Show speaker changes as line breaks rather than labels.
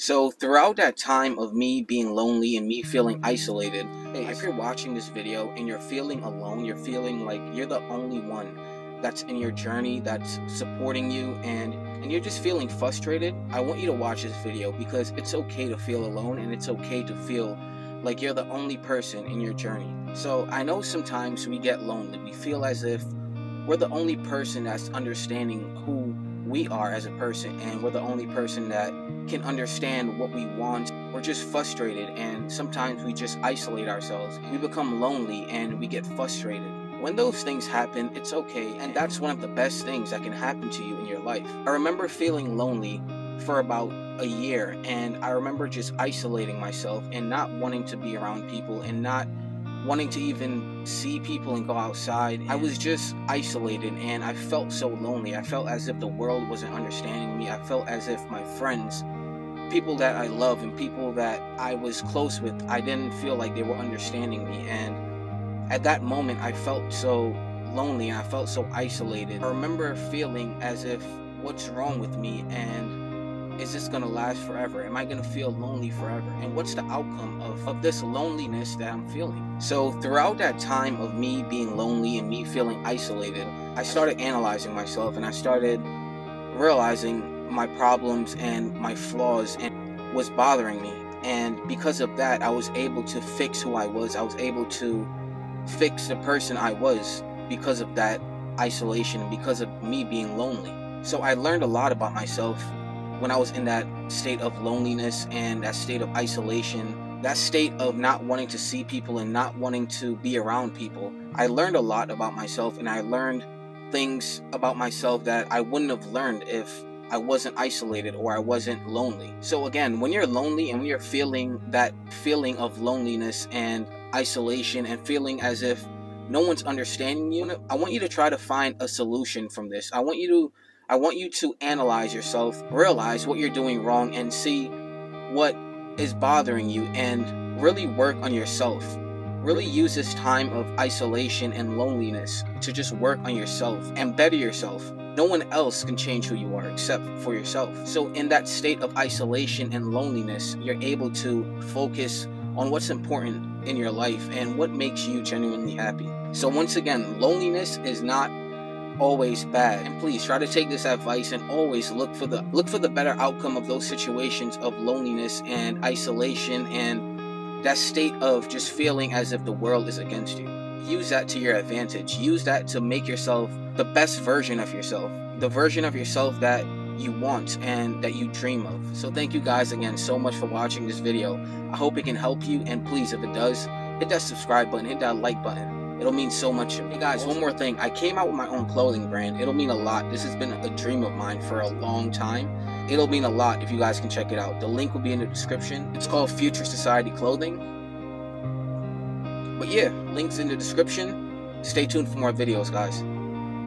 So throughout that time of me being lonely and me feeling isolated, hey, if you're watching this video and you're feeling alone, you're feeling like you're the only one that's in your journey, that's supporting you, and you're just feeling frustrated, I want you to watch this video because it's okay to feel alone and it's okay to feel like you're the only person in your journey. So I know sometimes we get lonely. We feel as if we're the only person that's understanding who we are as a person, and we're the only person that can understand what we want. We're just frustrated, and sometimes we just isolate ourselves. We become lonely and we get frustrated. When those things happen, it's okay, and that's one of the best things that can happen to you in your life. I remember feeling lonely for about a year, and I remember just isolating myself and not wanting to be around people and not wanting to even see people and go outside. I was just isolated and I felt so lonely. I felt as if the world wasn't understanding me. I felt as if my friends, people that I love and people that I was close with, I didn't feel like they were understanding me. And at that moment, I felt so lonely and I felt so isolated. I remember feeling as if, what's wrong with me, and is this gonna last forever? Am I gonna feel lonely forever? And what's the outcome of this loneliness that I'm feeling? So throughout that time of me being lonely and me feeling isolated, I started analyzing myself and I started realizing my problems and my flaws and was bothering me. And because of that, I was able to fix who I was. I was able to fix the person I was because of that isolation and because of me being lonely. So I learned a lot about myself when I was in that state of loneliness and that state of isolation, that state of not wanting to see people and not wanting to be around people. I learned a lot about myself, and I learned things about myself that I wouldn't have learned if I wasn't isolated or I wasn't lonely. So again, when you're lonely and when you're feeling that feeling of loneliness and isolation and feeling as if no one's understanding you, I want you to try to find a solution from this. I want you to analyze yourself, realize what you're doing wrong, and see what is bothering you, and really work on yourself. Really use this time of isolation and loneliness to just work on yourself and better yourself. No one else can change who you are except for yourself. So in that state of isolation and loneliness, you're able to focus on what's important in your life and what makes you genuinely happy. So once again, loneliness is not always bad, and please try to take this advice and always look for the better outcome of those situations of loneliness and isolation and that state of just feeling as if the world is against you. Use that to your advantage. Use that to make yourself the best version of yourself, the version of yourself that you want and that you dream of. So thank you guys again so much for watching this video. I hope it can help you, and please, if it does, hit that subscribe button, hit that like button. It'll mean so much to me. Hey guys, one more thing. I came out with my own clothing brand. It'll mean a lot. This has been a dream of mine for a long time. It'll mean a lot if you guys can check it out. The link will be in the description. It's called Future Society Clothing. But yeah, links in the description. Stay tuned for more videos, guys.